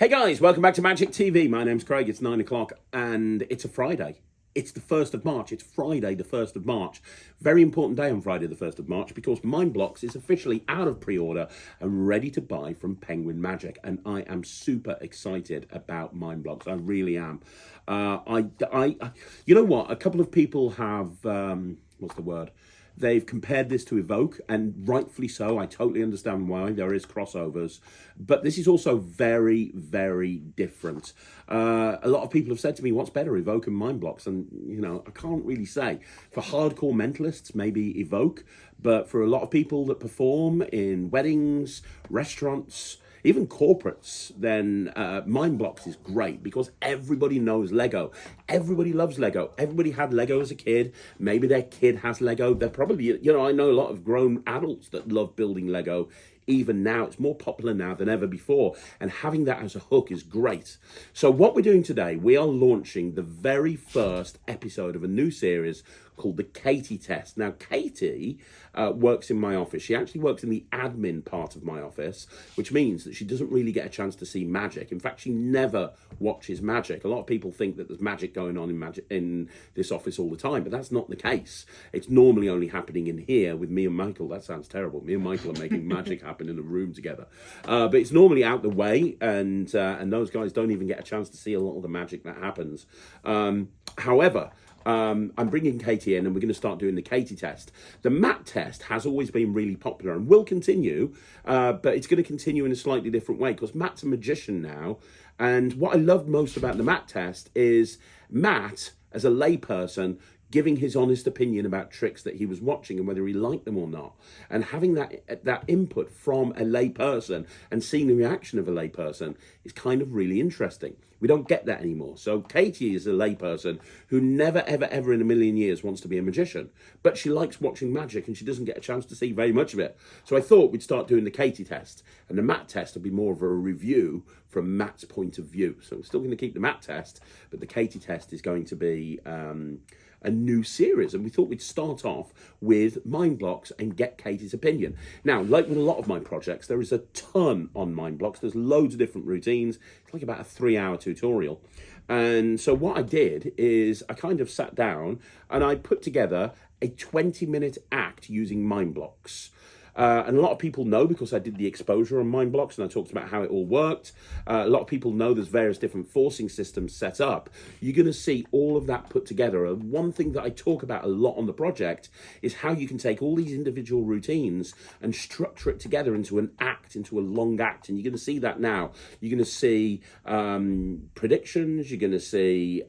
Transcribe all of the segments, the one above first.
Hey guys, welcome back to Magic TV. My name's Craig, it's 9 o'clock and it's a Friday. It's the 1st of March, it's Friday the 1st of March. Very important day on Friday the 1st of March because MindBlox is officially out of pre-order and ready to buy from Penguin Magic. And I am super excited about MindBlox, I really am. You know what, a couple of people have, what's the word? They've compared this to Evoke, and rightfully so. I totally understand why. There is crossovers. But this is also very, very different. A lot of people have said to me, what's better, Evoke and MindBlox? And, you know, I can't really say. For hardcore mentalists, maybe Evoke. But for a lot of people that perform in weddings, restaurants, even corporates, then MindBlox is great because everybody knows Lego. Everybody loves Lego. Everybody had Lego as a kid. Maybe their kid has Lego. They're probably, you know, I know a lot of grown adults that love building Lego. Even now, it's more popular now than ever before. And having that as a hook is great. So what we're doing today, we are launching the very first episode of a new series called the Katy test. Now, Katy works in my office. She actually works in the admin part of my office, which means that she doesn't really get a chance to see magic. In fact, she never watches magic. A lot of people think that there's magic going on in this office all the time, but that's not the case. It's normally only happening in here with me and Michael. That sounds terrible. Me and Michael are making magic happen in a room together. But it's normally out the way, and those guys don't even get a chance to see a lot of the magic that happens. However, I'm bringing Katy in and we're going to start doing the Katy test. The mat test has always been really popular and will continue, but it's going to continue in a slightly different way because Matt's a magician now. And what I loved most about the mat test is Matt, as a layperson, giving his honest opinion about tricks that he was watching and whether he liked them or not. And having that input from a layperson and seeing the reaction of a layperson is kind of really interesting. We don't get that anymore. So Katy is a layperson who never, ever, ever in a million years wants to be a magician. But she likes watching magic and she doesn't get a chance to see very much of it. So I thought we'd start doing the Katy test. And the mat test will be more of a review from Matt's point of view. So we're still going to keep the mat test, but the Katy test is going to be a new series, and we thought we'd start off with MindBlox and get Katy's opinion. Now, like with a lot of my projects, there is a ton on MindBlox. There's loads of different routines. It's like about a 3-hour tutorial. And so what I did is I kind of sat down and I put together a 20-minute act using MindBlox. And a lot of people know because I did the exposure on MindBlox and I talked about how it all worked. A lot of people know there's various different forcing systems set up. You're going to see all of that put together. And one thing that I talk about a lot on the project is how you can take all these individual routines and structure it together into an act, into a long act. And you're going to see that now. You're going to see predictions. You're going to see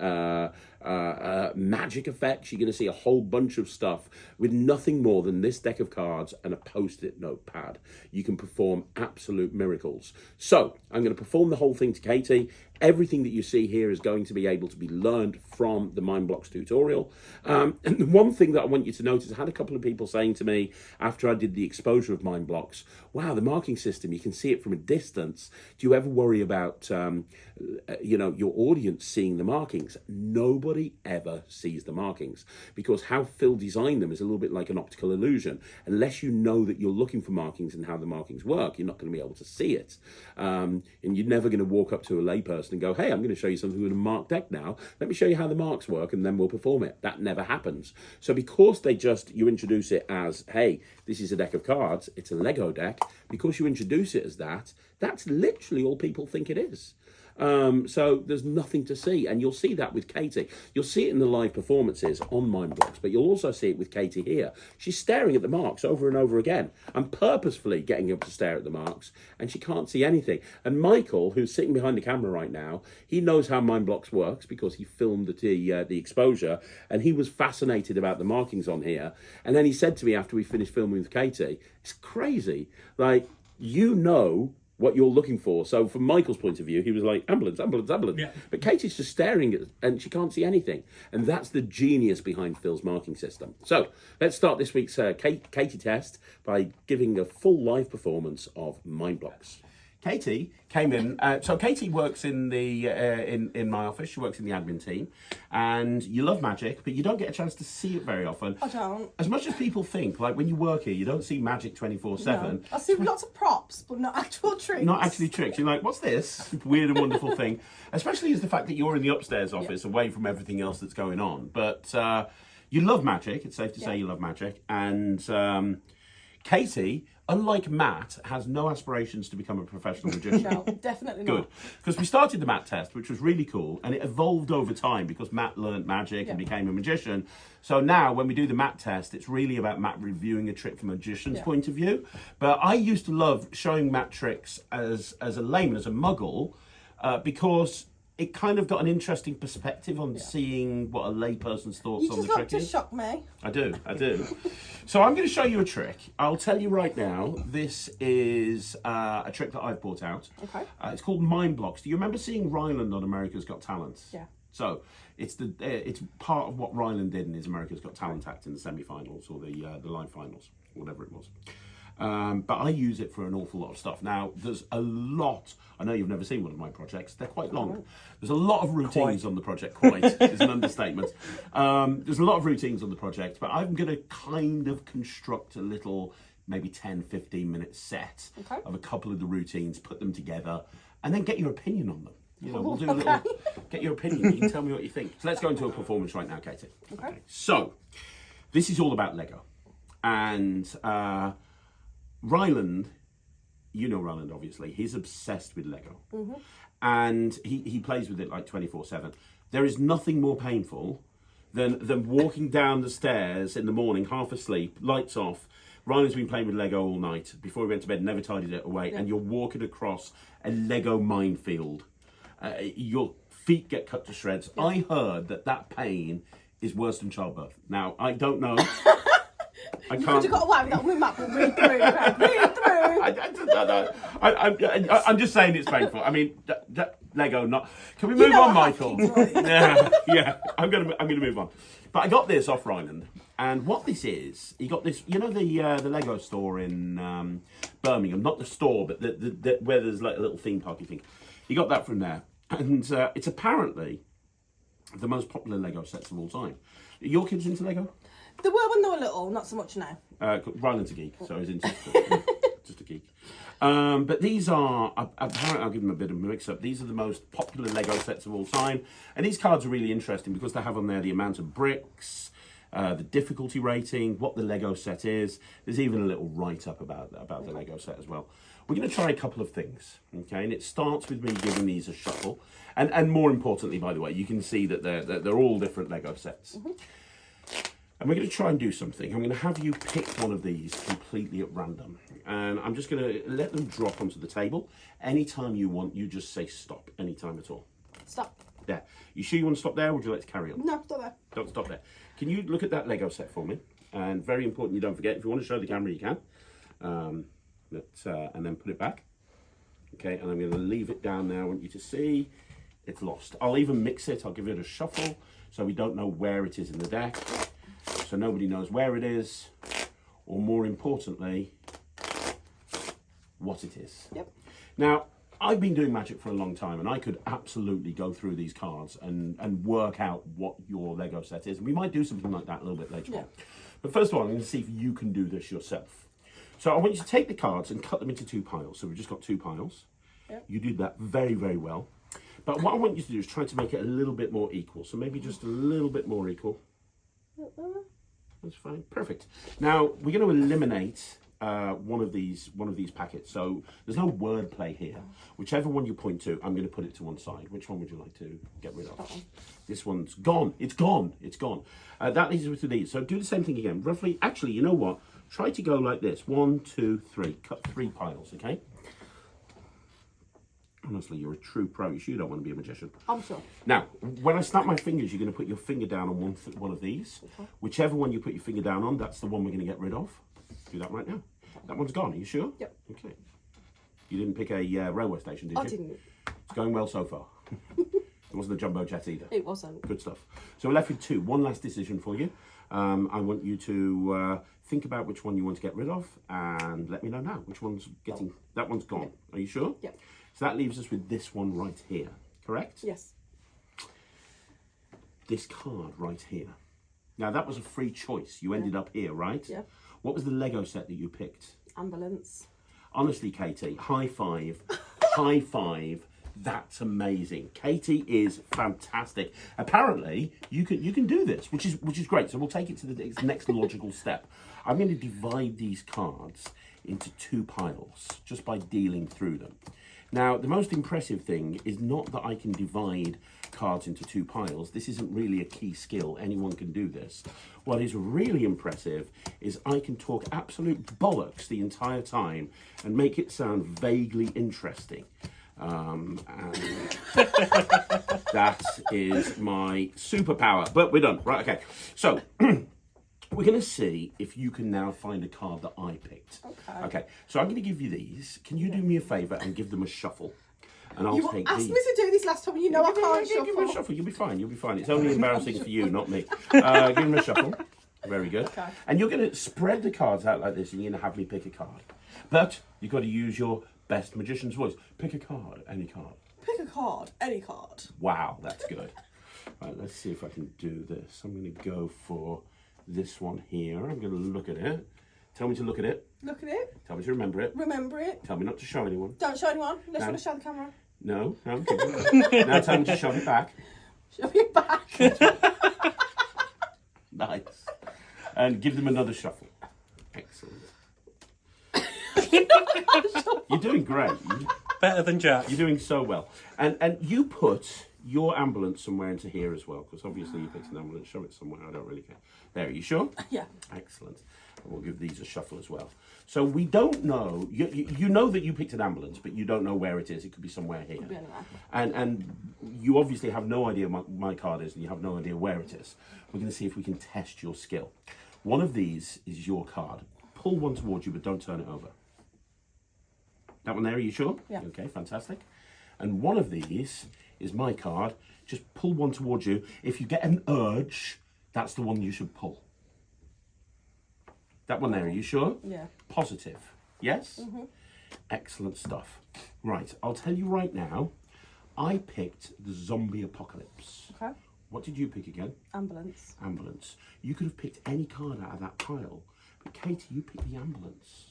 magic effects. You're going to see a whole bunch of stuff with nothing more than this deck of cards and a post-it notepad. You can perform absolute miracles. So I'm going to perform the whole thing to Katy. Everything that you see here is going to be able to be learned from the MindBlox tutorial. And the one thing that I want you to notice, I had a couple of people saying to me after I did the exposure of MindBlox, wow, the marking system, you can see it from a distance. Do you ever worry about, you know, your audience seeing the markings? Nobody ever sees the markings because how Phil designed them is a little bit like an optical illusion. Unless you know that you're looking for markings and how the markings work, you're not going to be able to see it. And you're never going to walk up to a layperson and go, hey, I'm going to show you something with a marked deck now. Let me show you how the marks work and then we'll perform it. That never happens. So because you introduce it as, hey, this is a deck of cards, it's a Lego deck, because you introduce it as that, that's literally all people think it is. So there's nothing to see, and you'll see that with Katy. You'll see it in the live performances on MindBlox, but you'll also see it with Katy here. She's staring at the marks over and over again. I'm purposefully getting her to stare at the marks, and she can't see anything. And Michael, who's sitting behind the camera right now, he knows how MindBlox works because he filmed the exposure, and he was fascinated about the markings on here. And then he said to me after we finished filming with Katy, it's crazy. Like, you know what you're looking for. So from Michael's point of view, he was like, ambulance, ambulance, ambulance. Yeah. But Katy's just staring at it and she can't see anything. And that's the genius behind Phil's marking system. So let's start this week's Katy test by giving a full live performance of MindBlox. Katy came in. So Katy works in the in my office. She works in the admin team, and you love magic, but you don't get a chance to see it very often. I don't. As much as people think, like when you work here, you don't see magic 24/7. I see lots of props, but not actual tricks. Not actually tricks. You're like, what's this weird and wonderful thing? Especially as the fact that you're in the upstairs office, away from everything else that's going on. But you love magic. It's safe to say you love magic, and. Katy, unlike Matt, has no aspirations to become a professional magician. No, definitely not. Good. Because we started the Matt test, which was really cool, and it evolved over time because Matt learnt magic and became a magician. So now, when we do the Matt test, it's really about Matt reviewing a trick from a magician's point of view. But I used to love showing Matt tricks as a layman, as a muggle, because it kind of got an interesting perspective on seeing what a layperson's thoughts on the trick is. You just like to shock me. I do. So I'm going to show you a trick. I'll tell you right now, this is a trick that I've brought out. Okay. It's called MindBlox. Do you remember seeing Ryland on America's Got Talent? Yeah. So it's part of what Ryland did in his America's Got Talent act in the semi-finals or the live finals, whatever it was. But I use it for an awful lot of stuff. Now, there's a lot. I know you've never seen one of my projects. They're quite long. There's a lot of routines on the project. Quite is an understatement. There's a lot of routines on the project, but I'm going to kind of construct a little, maybe 10, 15-minute set of a couple of the routines, put them together, and then get your opinion on them. You know, we'll do a little, get your opinion. You can tell me what you think. So let's go into a performance right now, Katy. Okay. So, this is all about Lego. And Ryland, you know Ryland obviously, he's obsessed with Lego. And he plays with it like 24/7. There is nothing more painful than walking down the stairs in the morning, half asleep, lights off. Ryland's been playing with Lego all night. Before he went to bed, never tidied it away. And you're walking across a Lego minefield. Your feet get cut to shreds. I heard that pain is worse than childbirth. Now, I don't know. I can't. You got away with that. We might read through. I'm just saying it's painful. I mean, Lego. Not. Can we move on, Michael? Yeah. I'm gonna move on. But I got this off Ryland, and what this is, he got this. You know the Lego store in Birmingham, not the store, but the where there's like a little theme park. You think he got that from there, and it's apparently the most popular Lego sets of all time. Are your kids into Lego? They were when they were little, not so much now. Ryland's a geek, so he's into just a geek. But these are, apparently I'll give them a bit of a mix-up, these are the most popular Lego sets of all time. And these cards are really interesting because they have on there the amount of bricks, the difficulty rating, what the Lego set is. There's even a little write-up about the Lego set as well. We're going to try a couple of things, okay? And it starts with me giving these a shuffle. And more importantly, by the way, you can see that they're all different Lego sets. And we're going to try and do something. I'm going to have you pick one of these completely at random. And I'm just going to let them drop onto the table. Anytime you want, you just say stop. Anytime at all. Stop. There. You sure you want to stop there, or would you like to carry on? No, stop there. Don't stop there. Can you look at that Lego set for me? And very important, you don't forget, if you want to show the camera, you can. And then put it back. Okay, and I'm going to leave it down there. I want you to see it's lost. I'll even mix it. I'll give it a shuffle so we don't know where it is in the deck. So nobody knows where it is, or more importantly, what it is. Yep. Now, I've been doing magic for a long time, and I could absolutely go through these cards and work out what your Lego set is. And we might do something like that a little bit later on. But first of all, I'm going to see if you can do this yourself. So I want you to take the cards and cut them into two piles. So we've just got two piles. Yep. You did that very, very well. But what I want you to do is try to make it a little bit more equal. So maybe just a little bit more equal. That's fine. Perfect. Now we're going to eliminate one of these packets. So there's no word play here. Whichever one you point to, I'm going to put it to one side. Which one would you like to get rid of? This one's gone. It's gone. It's gone. That leaves us with these. So do the same thing again. Roughly. Actually, you know what? Try to go like this. 1, 2, 3. Cut 3 piles. Okay. Honestly, you're a true pro. You sure you don't want to be a magician? I'm sure. Now, when I snap my fingers, you're going to put your finger down on one of these. Okay. Whichever one you put your finger down on, that's the one we're going to get rid of. Do that right now. That one's gone. Are you sure? Yep. Okay. You didn't pick a railway station, did you? I didn't. It's going well so far. It wasn't a jumbo jet either. It wasn't. Good stuff. So we're left with 2. One last decision for you. I want you to think about which one you want to get rid of and let me know now which one's getting. That one's gone. Are you sure? Yeah. So that leaves us with this one right here, correct? Yes. This card right here. Now that was a free choice. You ended up here, right? Yeah. What was the Lego set that you picked? Ambulance. Honestly, Katy, high five. High five. That's amazing. Katy is fantastic. Apparently, you can do this, which is great. So we'll take it to the next logical step. I'm going to divide these cards into 2 piles just by dealing through them. Now, the most impressive thing is not that I can divide cards into 2 piles. This isn't really a key skill. Anyone can do this. What is really impressive is I can talk absolute bollocks the entire time and make it sound vaguely interesting. And that is my superpower. But we're done. Right, okay. So we're going to see if you can now find a card that I picked. Okay. So I'm going to give you these. Can you do me a favour and give them a shuffle? And I'll take asked these. me to do this last time, and you know I can't Give them a shuffle. shuffle. You'll be fine. You'll be fine. It's only embarrassing for you, not me. Give them a shuffle. Very good. Okay. And you're going to spread the cards out like this, and you're going to have me pick a card. But you've got to use your best magician's voice. Pick a card, any card. Pick a card, any card. Wow, that's good. Right, let's see if I can do this. I'm going to go for this one here. I'm going to look at it. Tell me to look at it. Look at it. Tell me to remember it. Remember it. Tell me not to show anyone. Don't show anyone. Unless you No. want to show the camera. No. Okay. Now tell me to shove it back. Show your back. Nice. And give them another shuffle. Excellent. You're doing great. Better than Jack. You're doing so well. And you put your ambulance somewhere into here as well, because obviously you picked an ambulance. Show it somewhere. I don't really care. There, are you sure? Yeah. Excellent. And we'll give these a shuffle as well. So we don't know. You know that you picked an ambulance, but you don't know where it is. It could be somewhere here. Could be anywhere. And you obviously have no idea what my card is, and you have no idea where it is. We're going to see if we can test your skill. One of these is your card. Pull one towards you, but don't turn it over. That one there, are you sure? Yeah. Okay, fantastic. And one of these is my card. Just pull one towards you. If you get an urge, that's the one you should pull. That one there, are you sure? Yeah. Positive. Yes? Mm-hmm. Excellent stuff. Right, I'll tell you right now, I picked the zombie apocalypse. Okay. What did you pick again? Ambulance. Ambulance. You could have picked any card out of that pile, but Katy, you picked the ambulance.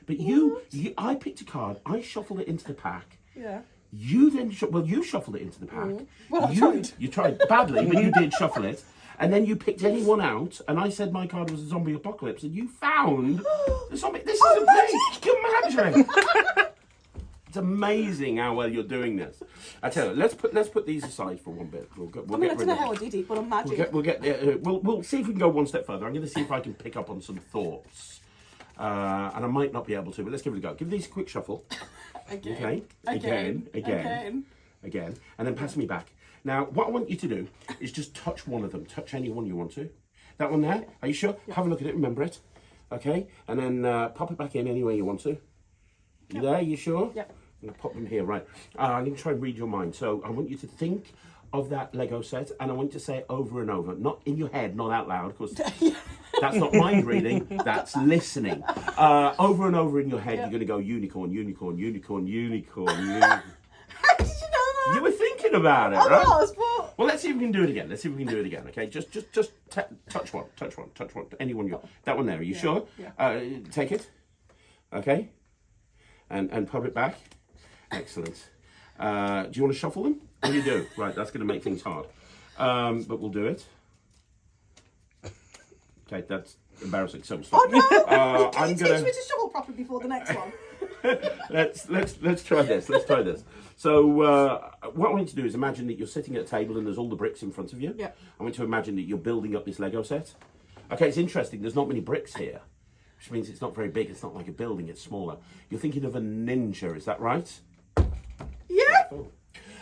But you I picked a card, I shuffled it into the pack. Yeah. You then, you shuffled it into the pack. Well, I tried. You tried badly, but you did shuffle it. And then you picked anyone out, and I said my card was a zombie apocalypse, and you found the zombie. This is amazing. You're magic. It's amazing how well you're doing this. I tell you, let's put these aside for one bit. We'll I mean, I don't know how I did it, but I'm magic. We'll see if we can go one step further. I'm going to see if I can pick up on some thoughts, and I might not be able to, but let's give it a go. Give these a quick shuffle. Again. Okay. Again, and then pass me back. Now, what I want you to do is just touch one of them. Touch any one you want to. That one there, are you sure? Yeah. Have a look at it, remember it. Okay, and then pop it back in any way you want to. You there, you sure? Yep. I'm going to pop them here, right. I'm going to try and read your mind. So I want you to think of that Lego set, and I want you to say it over and over. Not in your head, not out loud, because that's not mind reading, that's listening. Over and over in your head, you're going to go unicorn, unicorn, unicorn, unicorn, unicorn. How did you know that? You were thinking about it, I right? was, but... Well, let's see if we can do it again. Okay? Just touch one. Anyone you... That one there, are you sure? Yeah. Take it. Okay. And pop it back. Excellent. Do you want to shuffle them? What do you do? Right, that's going to make things hard. But we'll do it. Okay, that's embarrassing. So stop. Oh no! Can I'm you gonna... teach me to shuffle properly before the next one? Let's try this. Let's try this. So what I want you to do is imagine that you're sitting at a table and there's all the bricks in front of you. Yeah. I want you to imagine that you're building up this Lego set. Okay, it's interesting. There's not many bricks here, which means it's not very big. It's not like a building. It's smaller. You're thinking of a ninja. Is that right? Yeah.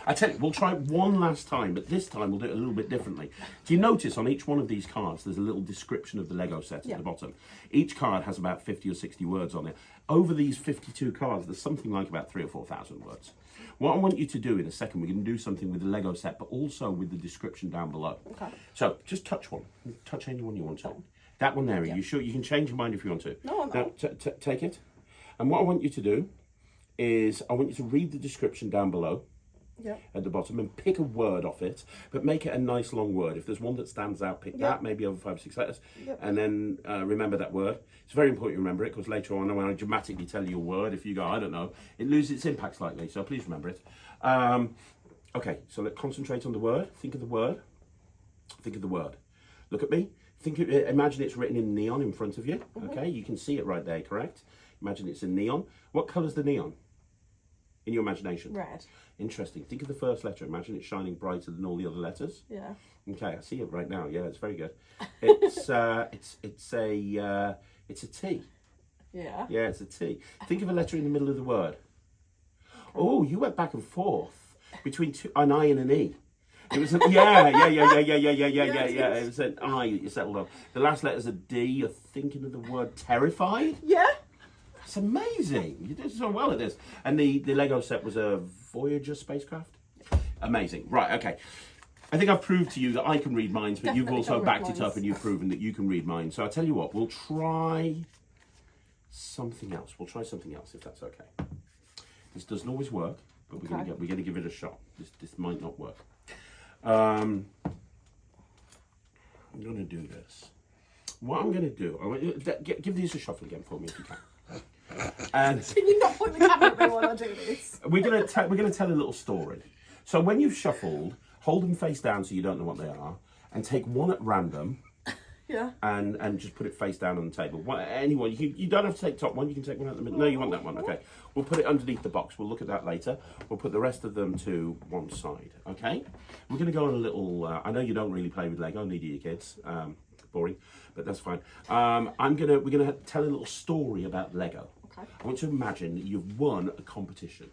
I tell you, we'll try it one last time, but this time we'll do it a little bit differently. Do you notice on each one of these cards, there's a little description of the Lego set at the bottom. Each card has about 50 or 60 words on it. Over these 52 cards, there's something like about 3,000 or 4,000 words. What I want you to do in a second, we're going to do something with the Lego set, but also with the description down below. Okay. So just touch one. Touch any one you want to. That one there, are you sure? You can change your mind if you want to. No, I'm not. Now, take it. And what I want you to do is I want you to read the description down below at the bottom and pick a word off it, but make it a nice long word. If there's one that stands out, pick that, maybe over 5 or 6 letters, and then remember that word. It's very important you remember it, because later on when I dramatically tell you a word, if you go, I don't know, it loses its impact slightly, so please remember it. Okay, so let's concentrate on the word. Think of the word. Think of the word. Look at me. Imagine it's written in neon in front of you. Okay, you can see it right there, correct? Imagine it's in neon. What colour's the neon in your imagination? Red. Interesting. Think of the first letter. Imagine it's shining brighter than all the other letters. Yeah. Okay, I see it right now. Yeah, it's very good. It's it's a T. Yeah. Yeah, it's a T. Think of a letter in the middle of the word. Oh, you went back and forth between an I and an E. It was yeah. It was an I that you settled on. The last letter's a D. You're thinking of the word terrified. Yeah. It's amazing. You did so well at this. And the Lego set was a Voyager spacecraft. Amazing. Right. Okay. I think I've proved to you that I can read minds, but Definitely you've also can read backed minds. it up and you've proven that you can read minds. So I'll tell you what. We'll try something else. We'll try something else if that's okay. This doesn't always work, but we're going to give it a shot. This might not work. I'm going to do this. What I'm going to do, give these a shuffle again for me if you can. And Can you not point the camera at me while I do this? we're going to tell a little story. So when you've shuffled, hold them face down so you don't know what they are, and take one at random. Yeah. And just put it face down on the table. Anyone, you don't have to take top one, you can take one out the middle. No, you want that one, okay. We'll put it underneath the box, we'll look at that later. We'll put the rest of them to one side, okay? We're going to go on a little, I know you don't really play with Lego, neither do your kids, boring, but that's fine. We're going to tell a little story about Lego. Okay. I want you to imagine that you've won a competition,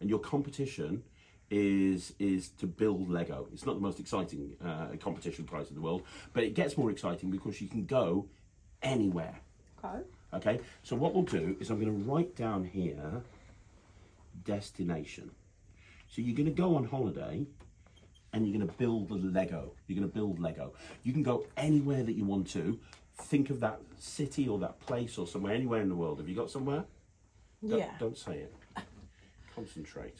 and your competition is to build Lego. It's not the most exciting competition prize in the world, but it gets more exciting because you can go anywhere. Okay. Okay, so what we'll do is I'm going to write down here destination. So you're going to go on holiday and you're going to build the Lego. You're going to build Lego. You can go anywhere that you want to. Think of that city or that place or somewhere, anywhere in the world. Have you got somewhere? Yeah. Don't say it. Concentrate.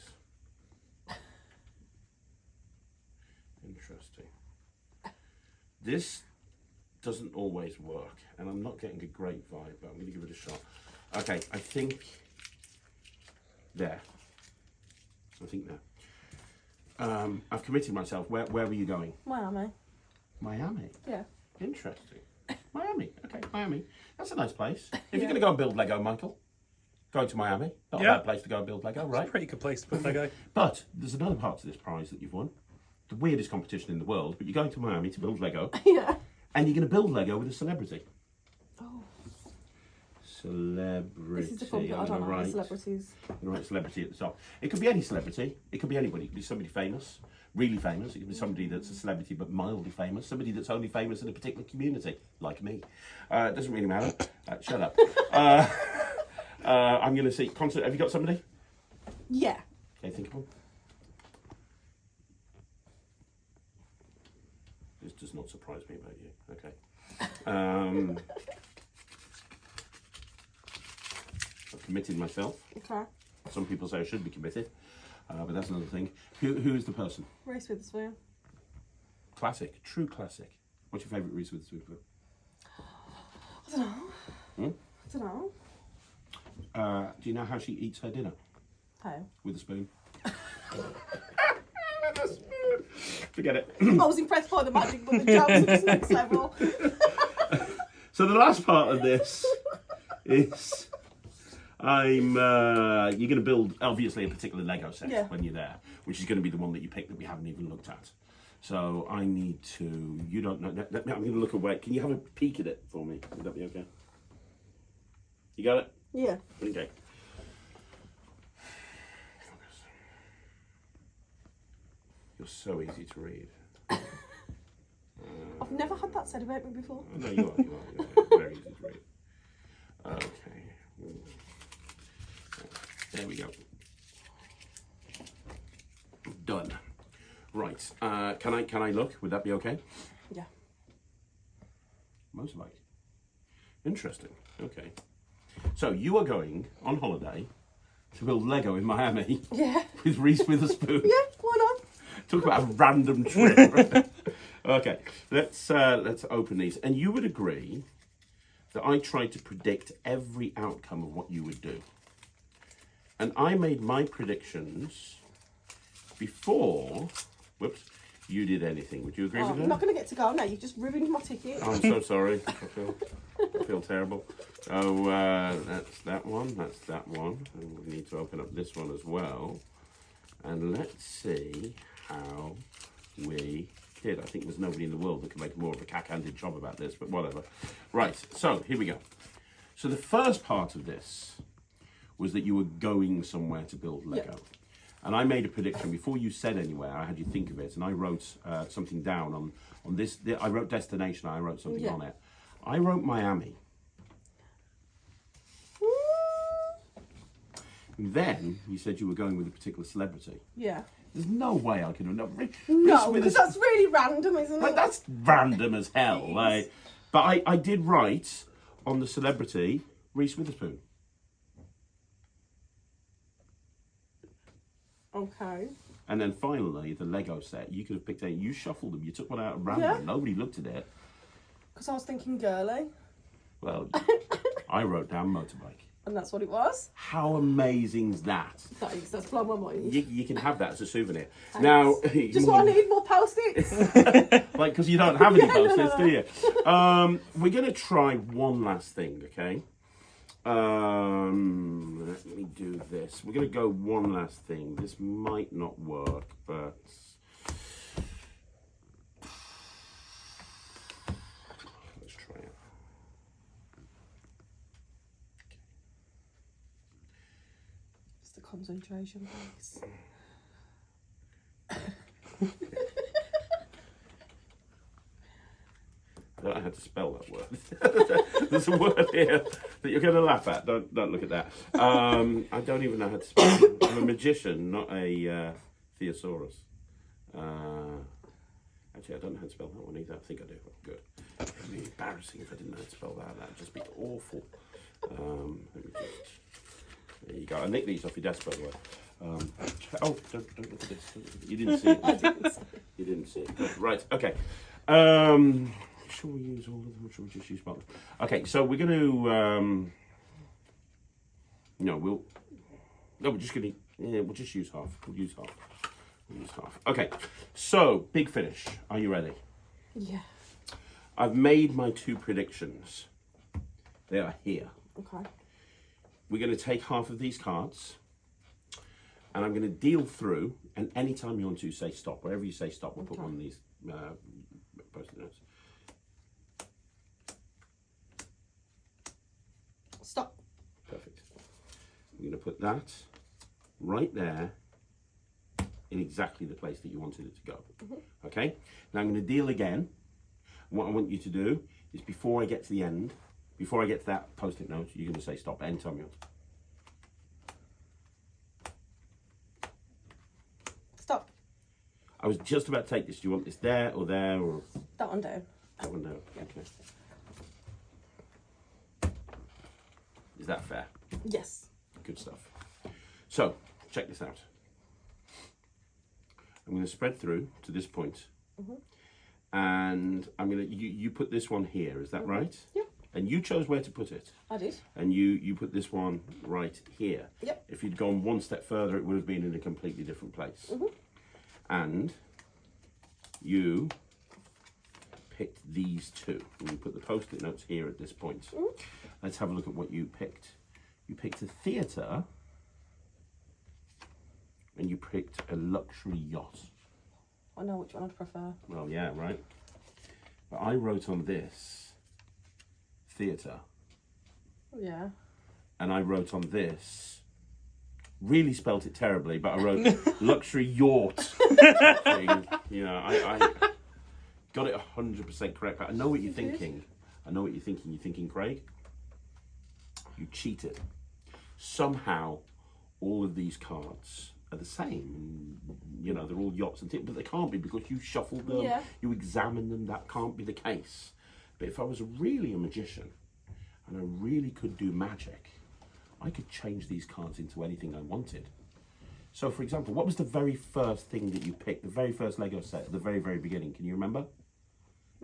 Interesting. This doesn't always work, and I'm not getting a great vibe, but I'm going to give it a shot. Okay, I think there. I think there. I've committed myself. Where were you going? Miami. Miami. Yeah. Interesting. Miami. Okay, Miami. That's a nice place. If you're going to go and build Lego, Michael, go to Miami. Not a bad place to go and build Lego, right? It's a pretty good place to put Lego. But there's another part to this prize that you've won. The weirdest competition in the world, but you're going to Miami to build Lego, Yeah. and you're going to build Lego with a celebrity. Oh. Celebrity. This is the fun bit. I don't know the celebrities. I'm going to write celebrity at the top. It could be any celebrity. It could be anybody. It could be somebody famous, really famous. It could be somebody that's a celebrity but mildly famous. Somebody that's only famous in a particular community, like me. It doesn't really matter. Shut up. I'm going to see. Have you got somebody? Yeah. Okay, think of one. This does not surprise me about you. Okay. I've committed myself. Okay. Some people say I should be committed, but that's another thing. Who is the person? Reese Witherspoon. Classic, true classic. What's your favourite Reese Witherspoon film? I don't know. I don't know. Do you know how she eats her dinner? How? With a spoon. Forget it. I was impressed by the magic, but the jump was next level. So the last part of this is you're going to build obviously a particular Lego set when you're there, which is going to be the one that you picked that we haven't even looked at. So I need to. You don't know. I'm going to look away. Can you have a peek at it for me? Would that be okay? You got it? Yeah. Okay. so easy to read. I've never had that said about me before. No, you are. Very easy to read. Okay. There we go. Done. Right. Can I look? Would that be okay? Yeah. Motorbike. Interesting. Okay. So you are going on holiday to build Lego in Miami. Yeah. With Reese Witherspoon. Yeah, why not? Talk about a random trip. Okay, let's open these. And you would agree that I tried to predict every outcome of what you would do. And I made my predictions before, whoops, you did anything. Would you agree with that? I'm not going to get to go now. You've just ruined my ticket. I'm so sorry. I feel terrible. Oh, that's that one. That's that one. And we need to open up this one as well. And let's see how we did. I think there's nobody in the world that can make more of a cack-handed job about this, but whatever. Right, so here we go. So the first part of this was that you were going somewhere to build Lego. Yep. And I made a prediction before you said anywhere. I had you think of it, and I wrote something down on this. I wrote destination. I wrote something on it. I wrote Miami. And then you said you were going with a particular celebrity. Yeah. There's no way I could have known. No, because that's really random, isn't it? That's random as hell. Like, but I did write on the celebrity Reese Witherspoon. Okay. And then finally, the Lego set. You could have picked you shuffled them. You took one out at random. Yeah. Nobody looked at it. Because I was thinking girly. Well, I wrote down motorbike. And that's what it was. How amazing's that? That's blown my mind. You can have that as a souvenir. Thanks. Now, just what I need, more post-its. Like, because you don't have any post-its, do you? We're going to try one last thing, okay? Let me do this. We're going to go one last thing. This might not work, but let's try it. It's the concentration, please. I don't know how to spell that word. There's a word here that you're going to laugh at. Don't look at that. I don't even know how to spell it. I'm a magician, not a thesaurus. Actually, I don't know how to spell that one either. I think I do. Good. It would be embarrassing if I didn't know how to spell that. That'd just be awful. There you go. I nicked these off your desk, by the way. Don't look at this. You didn't see it. I didn't see it. You didn't see it. Good. Right. Okay. Shall we use all of them, or shall we just use one? Okay, so we're going to. We're just going to. Yeah, we'll just use half. We'll use half. Okay, so big finish. Are you ready? Yeah. I've made my two predictions. They are here. Okay. We're going to take half of these cards, and I'm going to deal through. And anytime you want to say stop, wherever you say stop, we'll put one of these post-it notes. Stop. Perfect. I'm going to put that right there in exactly the place that you wanted it to go. Okay? Now I'm going to deal again. What I want you to do is before I get to the end, before I get to that post-it note, you're going to say stop anytime you want. Stop. I was just about to take this. Do you want this there or there or That one down. that one down? Okay. Is that fair? Yes. Good stuff. So, check this out. I'm going to spread through to this point. And I'm going to, you put this one here, is that right? Yep. And you chose where to put it. I did. And you put this one right here. Yep. If you'd gone one step further, it would have been in a completely different place. And you picked these two. And you put the post-it notes here at this point. Let's have a look at what you picked. You picked a theatre, and you picked a luxury yacht. I know which one I'd prefer. Well, yeah, right. But I wrote on this theatre, Yeah. and I wrote on this really spelt it terribly, but I wrote luxury yacht thing. You know, I got it 100% correct. But I know what you're thinking. I know what you're thinking. You're thinking, Craig, you cheated. Somehow, all of these cards are the same. You know, they're all yachts and things, but they can't be because you shuffled them, you examined them. That can't be the case. But if I was really a magician and I really could do magic, I could change these cards into anything I wanted. So, for example, what was the very first thing that you picked, the very first Lego set at the very, very beginning? Can you remember?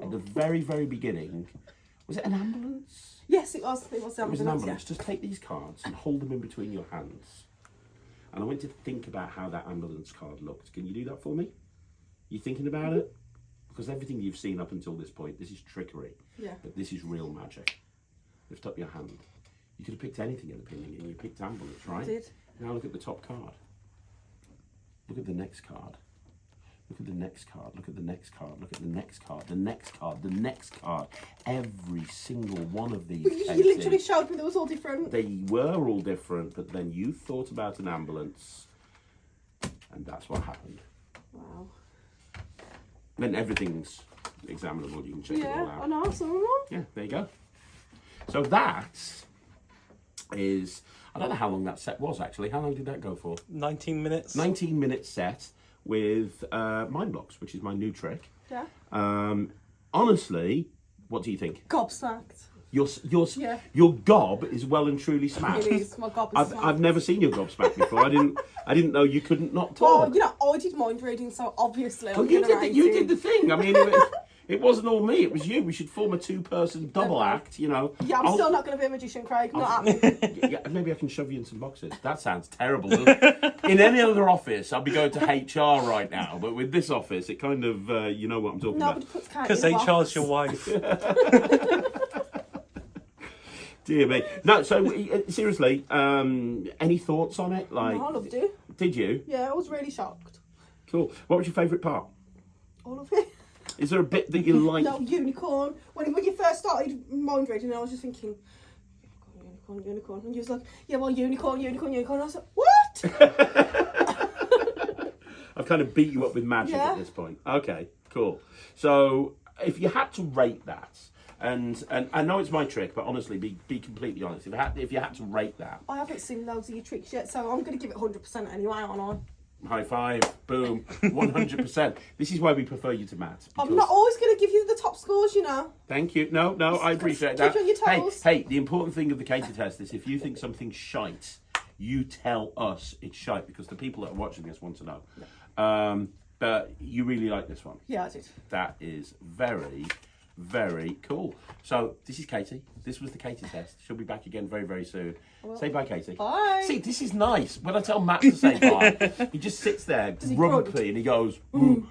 At the very, very beginning, was it an ambulance? Yes, it was. It was an ambulance. Just take these cards and hold them in between your hands. And I want you to think about how that ambulance card looked. Can you do that for me? You thinking about it? Because everything you've seen up until this point, this is trickery. Yeah. But this is real magic. Lift up your hand. You could have picked anything in the pinning and you picked ambulance, right? I did. Now look at the top card. Look at the next card. Look at the next card. Look at the next card. Look at the next card. The next card. The next card. Every single one of these. You literally showed me they was all different. They were all different, but then you thought about an ambulance, and that's what happened. Wow. Then everything's examinable. You can check it all out. I know. So Yeah, there you go. So that is, I don't know how long that set was actually. How long did that go for? 19 minutes. 19-minute set with MindBlox, which is my new trick. Yeah. Honestly, what do you think? Gobsmacked. Your gob is well and truly smacked. It is. My gob is I've never seen your gob smacked before. I didn't know you couldn't not talk. Well, you know, I did mind reading, so obviously I'm you did the thing. I mean, it wasn't all me. It was you. We should form a two-person double act. You know. Yeah, I'm still not going to be a magician, Craig. Not happening. Yeah, maybe I can shove you in some boxes. That sounds terrible. In any other office, I'd be going to HR right now. But with this office, it kind of, you know what I'm talking about. Nobody puts Katy Because in they a box. charge your wife. Dear me. No, so seriously, any thoughts on it? Like, No, I loved it. Did you? Yeah, I was really shocked. Cool. What was your favourite part? All of it. Is there a bit that you like? No, unicorn. When you first started mind reading, I was just thinking, unicorn. And you was like, yeah, well, unicorn. I was like, what? I've kind of beat you up with magic at this point. Okay, cool. So if you had to rate that, and I know it's my trick, but honestly, be completely honest. If you had to rate that, I haven't seen loads of your tricks yet, so I'm going to give it 100% anyway, aren't I? high five, boom, 100%. This is why we prefer you to Matt. I'm not always going to give you the top scores, you know. Thank you. No, I appreciate keep that. on your toes. Hey, the important thing of the Katy test is if you think something's shite, you tell us it's shite, because the people that are watching this want to know. Yeah. But you really like this one. Yeah, I did. That is very, very cool. So this is Katy. This was the Katy test. She'll be back again very, very soon. Say bye, Katy. Bye. See, this is nice. When I tell Matt to say bye, he just sits there grumpy and he goes, oh,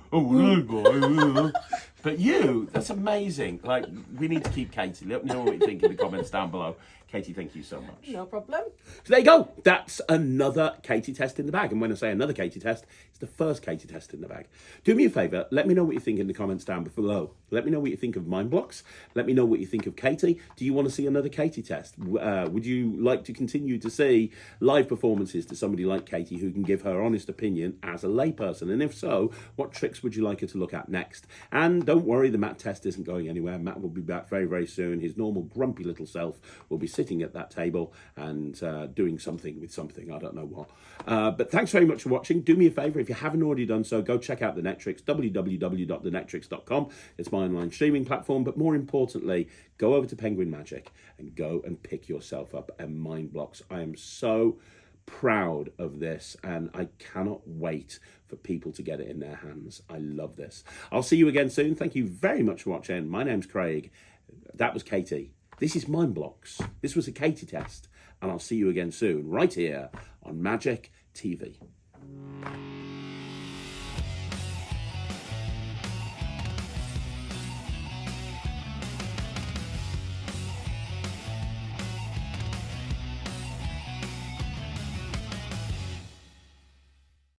but you, that's amazing. Like, we need to keep Katy. Let me know what you think in the comments down below. Katy, thank you so much. No problem. So there you go. That's another Katy test in the bag. And when I say another Katy test, it's the first Katy test in the bag. Do me a favour. Let me know what you think in the comments down below. Let me know what you think of MindBlox. Let me know what you think of Katy. Do you want to see another Katy test? Would you like to continue to see live performances to somebody like Katy who can give her honest opinion as a layperson? And if so, what tricks would you like her to look at next? And don't worry, the Matt test isn't going anywhere. Matt will be back very, very soon. His normal grumpy little self will be sitting at that table and doing something with something. I don't know what. But thanks very much for watching. Do me a favour, if you haven't already done so, go check out the Netrix, www.thenettrix.com. It's my online streaming platform. But more importantly, go over to Penguin Magic and go and pick yourself up a MindBlox. I am so proud of this and I cannot wait for people to get it in their hands. I love this. I'll see you again soon. Thank you very much for watching. My name's Craig. That was Katy. This is MindBlox. This was a Katy test, and I'll see you again soon, right here on Magic TV.